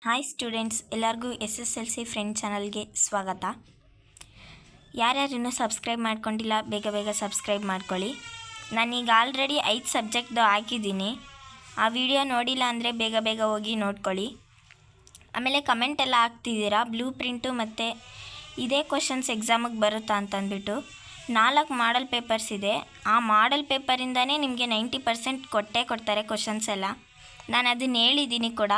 Hi students, ಎಲ್ಲರಿಗೂ SSLC friend ಚಾನಲ್ಗೆ ಸ್ವಾಗತ. ಯಾರ್ಯಾರು ಇನ್ನೂ ಸಬ್ಸ್ಕ್ರೈಬ್ ಮಾಡ್ಕೊಂಡಿಲ್ಲ ಬೇಗ ಸಬ್ಸ್ಕ್ರೈಬ್ ಮಾಡ್ಕೊಳ್ಳಿ. ನಾನೀಗ ಆಲ್ರೆಡಿ 5 ಸಬ್ಜೆಕ್ಟ್ದು ಹಾಕಿದ್ದೀನಿ. ಆ ವಿಡಿಯೋ ನೋಡಿಲ್ಲ ಅಂದರೆ ಬೇಗ ಹೋಗಿ ನೋಡ್ಕೊಳ್ಳಿ. ಆಮೇಲೆ ಕಮೆಂಟ್ ಎಲ್ಲ ಹಾಕ್ತಿದ್ದೀರಾ ಬ್ಲೂ ಪ್ರಿಂಟು ಮತ್ತು ಇದೇ ಕ್ವಶನ್ಸ್ ಎಕ್ಸಾಮಿಗೆ ಬರುತ್ತಾ ಅಂತಂದ್ಬಿಟ್ಟು. 4 ಮಾಡಲ್ ಪೇಪರ್ಸ್ ಇದೆ. ಆ ಮಾಡಲ್ ಪೇಪರಿಂದನೇ ನಿಮಗೆ 90% ಕೊಡ್ತಾರೆ ಕ್ವಶನ್ಸ್ ಎಲ್ಲ. ನಾನು ಅದನ್ನು ಹೇಳಿದ್ದೀನಿ ಕೂಡ,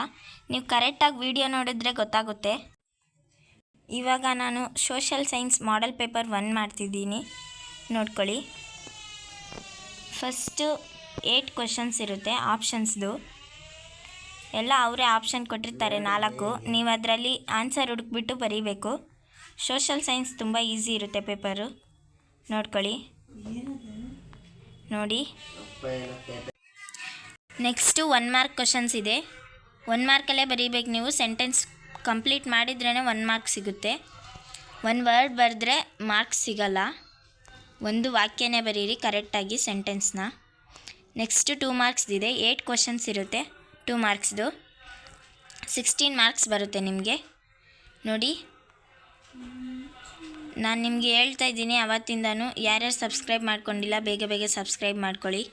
ನೀವು ಕರೆಕ್ಟಾಗಿ ವಿಡಿಯೋ ನೋಡಿದ್ರೆ ಗೊತ್ತಾಗುತ್ತೆ. ಇವಾಗ ನಾನು ಸೋಷಿಯಲ್ ಸೈನ್ಸ್ ಮಾಡಲ್ ಪೇಪರ್ 1 ಮಾಡ್ತಿದ್ದೀನಿ, ನೋಡ್ಕೊಳ್ಳಿ. ಫಸ್ಟು 8 ಕ್ವಶನ್ಸ್ ಇರುತ್ತೆ ಆಪ್ಷನ್ಸ್ದು. ಎಲ್ಲ ಅವರೇ ಆಪ್ಷನ್ ಕೊಟ್ಟಿರ್ತಾರೆ 4. ನೀವು ಅದರಲ್ಲಿ ಆನ್ಸರ್ ಹುಡುಕ್ಬಿಟ್ಟು ಬರೀಬೇಕು. ಸೋಷಿಯಲ್ ಸೈನ್ಸ್ ತುಂಬ ಈಸಿ ಇರುತ್ತೆ ಪೇಪರು, ನೋಡ್ಕೊಳ್ಳಿ. ನೋಡಿ, ನೆಕ್ಸ್ಟು 1 ಮಾರ್ಕ್ ಕ್ವಶನ್ಸ್ ಇದೆ. 1 ಮಾರ್ಕಲ್ಲೇ ಬರೀಬೇಕು. ನೀವು ಸೆಂಟೆನ್ಸ್ ಕಂಪ್ಲೀಟ್ ಮಾಡಿದ್ರೇ 1 ಮಾರ್ಕ್ ಸಿಗುತ್ತೆ. 1 ವರ್ಡ್ ಬರೆದ್ರೆ ಮಾರ್ಕ್ಸ್ ಸಿಗಲ್ಲ. ಒಂದು ವಾಕ್ಯನೇ ಬರೀರಿ ಕರೆಕ್ಟಾಗಿ ಸೆಂಟೆನ್ಸ್ನ. ನೆಕ್ಸ್ಟು 2 ಮಾರ್ಕ್ಸ್ ಇದೆ. 8 ಕ್ವಶನ್ಸ್ ಇರುತ್ತೆ 2 ಮಾರ್ಕ್ಸ್ದು. 16 ಮಾರ್ಕ್ಸ್ ಬರುತ್ತೆ ನಿಮಗೆ. ನೋಡಿ, ನಾನು ನಿಮಗೆ ಹೇಳ್ತಾ ಇದ್ದೀನಿ ಅವತ್ತಿಂದನೂ, ಯಾರ್ಯಾರು ಸಬ್ಸ್ಕ್ರೈಬ್ ಮಾಡ್ಕೊಂಡಿಲ್ಲ ಬೇಗ ಸಬ್ಸ್ಕ್ರೈಬ್ ಮಾಡ್ಕೊಳ್ಳಿ.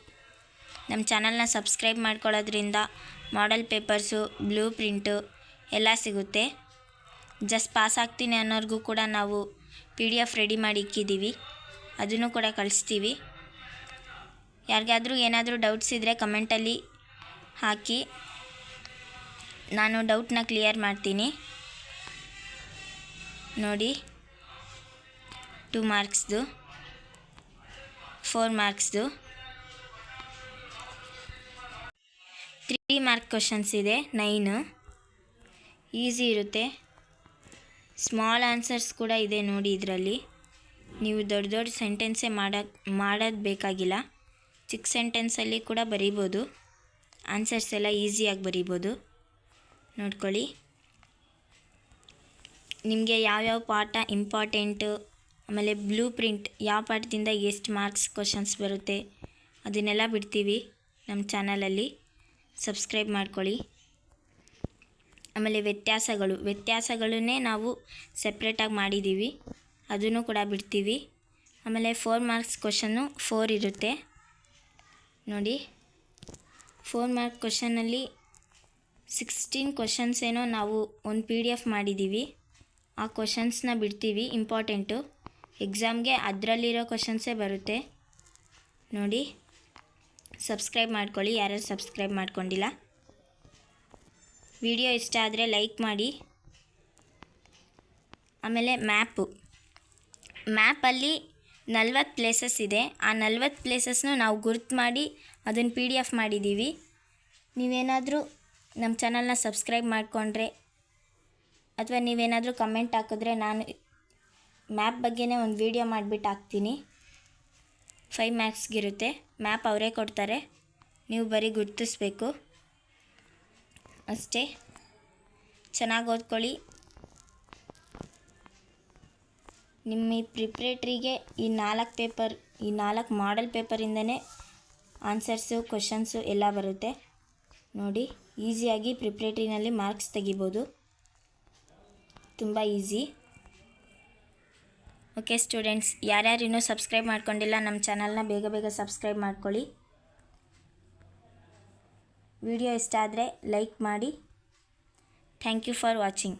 ನಮ್ಮ ಚಾನಲ್ನ ಸಬ್ಸ್ಕ್ರೈಬ್ ಮಾಡ್ಕೊಳ್ಳೋದ್ರಿಂದ ಮಾಡಲ್ ಪೇಪರ್ಸು, ಬ್ಲೂ ಪ್ರಿಂಟು ಎಲ್ಲ ಸಿಗುತ್ತೆ. ಜಸ್ಟ್ ಪಾಸ್ ಆಗ್ತೀನಿ ಅನ್ನೋರಿಗೂ ಕೂಡ ನಾವು PDF ರೆಡಿ ಮಾಡಿ ಇಕ್ಕಿದ್ದೀವಿ, ಅದನ್ನು ಕೂಡ ಕಳಿಸ್ತೀವಿ. ಯಾರಿಗಾದರೂ ಏನಾದರೂ ಡೌಟ್ಸ್ ಇದ್ದರೆ ಕಮೆಂಟಲ್ಲಿ ಹಾಕಿ, ನಾನು ಡೌಟ್ನ ಕ್ಲಿಯರ್ ಮಾಡ್ತೀನಿ. ನೋಡಿ, 2 ಮಾರ್ಕ್ಸ್ದು, 4 ಮಾರ್ಕ್ಸ್ದು, 3 ಮಾರ್ಕ್ ಕ್ವಶನ್ಸ್ ಇದೆ 9. ಈಸಿ ಇರುತ್ತೆ. ಸ್ಮಾಲ್ ಆನ್ಸರ್ಸ್ ಕೂಡ ಇದೆ ನೋಡಿ. ಇದರಲ್ಲಿ ನೀವು ದೊಡ್ಡ ಸೆಂಟೆನ್ಸೇ ಮಾಡೋದು ಬೇಕಾಗಿಲ್ಲ. ಚಿಕ್ಕ ಸೆಂಟೆನ್ಸಲ್ಲಿ ಕೂಡ ಬರೀಬೋದು. ಆನ್ಸರ್ಸ್ ಎಲ್ಲ ಈಸಿಯಾಗಿ ಬರೀಬೋದು, ನೋಡ್ಕೊಳ್ಳಿ. ನಿಮಗೆ ಯಾವ್ಯಾವ ಪಾಠ ಇಂಪಾರ್ಟೆಂಟು, ಆಮೇಲೆ ಬ್ಲೂ ಪ್ರಿಂಟ್ ಯಾವ ಪಾಠದಿಂದ ಎಷ್ಟು ಮಾರ್ಕ್ಸ್ ಕ್ವಶನ್ಸ್ ಬರುತ್ತೆ ಅದನ್ನೆಲ್ಲ ಬಿಡ್ತೀವಿ ನಮ್ಮ ಚಾನಲಲ್ಲಿ. ಸಬ್ಸ್ಕ್ರೈಬ್ ಮಾಡ್ಕೊಳ್ಳಿ. ಆಮೇಲೆ ವ್ಯತ್ಯಾಸಗಳನ್ನೇ ನಾವು ಸಪ್ರೇಟಾಗಿ ಮಾಡಿದ್ದೀವಿ, ಅದನ್ನು ಕೂಡ ಬಿಡ್ತೀವಿ. ಆಮೇಲೆ 4 ಮಾರ್ಕ್ಸ್ ಕ್ವಶನ್ನು 4 ಇರುತ್ತೆ ನೋಡಿ. 4 ಮಾರ್ಕ್ ಕ್ವಶನಲ್ಲಿ 16 ಕ್ವಶನ್ಸ್ ಏನೋ ನಾವು ಒಂದು PDF ಮಾಡಿದ್ದೀವಿ. ಆ ಕ್ವಶನ್ಸ್ನ ಬಿಡ್ತೀವಿ, ಇಂಪಾರ್ಟೆಂಟು ಎಕ್ಸಾಮ್ಗೆ ಅದರಲ್ಲಿರೋ ಕ್ವಶನ್ಸೇ ಬರುತ್ತೆ ನೋಡಿ. ಸಬ್ಸ್ಕ್ರೈಬ್ ಮಾಡ್ಕೊಳ್ಳಿ ಯಾರ್ಯಾರು ಸಬ್ಸ್ಕ್ರೈಬ್ ಮಾಡ್ಕೊಂಡಿಲ್ಲ. ವಿಡಿಯೋ ಇಷ್ಟ ಆದರೆ ಲೈಕ್ ಮಾಡಿ. ಆಮೇಲೆ ಮ್ಯಾಪಲ್ಲಿ 40 ಪ್ಲೇಸಸ್ ಇದೆ. ಆ 40 ಪ್ಲೇಸಸ್ನು ನಾವು ಗುರ್ತು ಮಾಡಿ ಅದನ್ನು PDF ಮಾಡಿದ್ದೀವಿ. ನೀವೇನಾದರೂ ನಮ್ಮ ಚಾನಲ್ನ ಸಬ್ಸ್ಕ್ರೈಬ್ ಮಾಡಿಕೊಂಡ್ರೆ ಅಥವಾ ನೀವೇನಾದರೂ ಕಮೆಂಟ್ ಹಾಕಿದ್ರೆ ನಾನು ಮ್ಯಾಪ್ ಬಗ್ಗೆನೇ ಒಂದು ವಿಡಿಯೋ ಮಾಡಿಬಿಟ್ಟು ಹಾಕ್ತೀನಿ. 5 ಮಾರ್ಕ್ಸ್ಗಿರುತ್ತೆ. ಮ್ಯಾಪ್ ಅವರೇ ಕೊಡ್ತಾರೆ, ನೀವು ಬರೀ ಗುರ್ತಿಸ್ಬೇಕು ಅಷ್ಟೇ. ಚೆನ್ನಾಗಿ ಓದ್ಕೊಳ್ಳಿ. ನಿಮ್ಮ ಈ ಪ್ರಿಪ್ರೇಟ್ರಿಗೆ ಈ 4 ಮಾಡಲ್ ಪೇಪರಿಂದನೇ ಆನ್ಸರ್ಸು, ಕ್ವಶನ್ಸು ಎಲ್ಲ ಬರುತ್ತೆ ನೋಡಿ. ಈಸಿಯಾಗಿ ಪ್ರಿಪ್ರೇಟ್ರಿನಲ್ಲಿ ಮಾರ್ಕ್ಸ್ ತೆಗಿಬೋದು, ತುಂಬ ಈಸಿ. ಓಕೆ ಸ್ಟೂಡೆಂಟ್ಸ್, ಯಾರ್ಯಾರು ಇನ್ನೂ ಸಬ್ಸ್ಕ್ರೈಬ್ ಮಾಡ್ಕೊಂಡಿಲ್ಲ ನಮ್ಮ ಚಾನಲ್ನ ಬೇಗ ಸಬ್ಸ್ಕ್ರೈಬ್ ಮಾಡ್ಕೊಳ್ಳಿ. ವಿಡಿಯೋ ಇಷ್ಟ ಆದರೆ ಲೈಕ್ ಮಾಡಿ. Thank you for watching.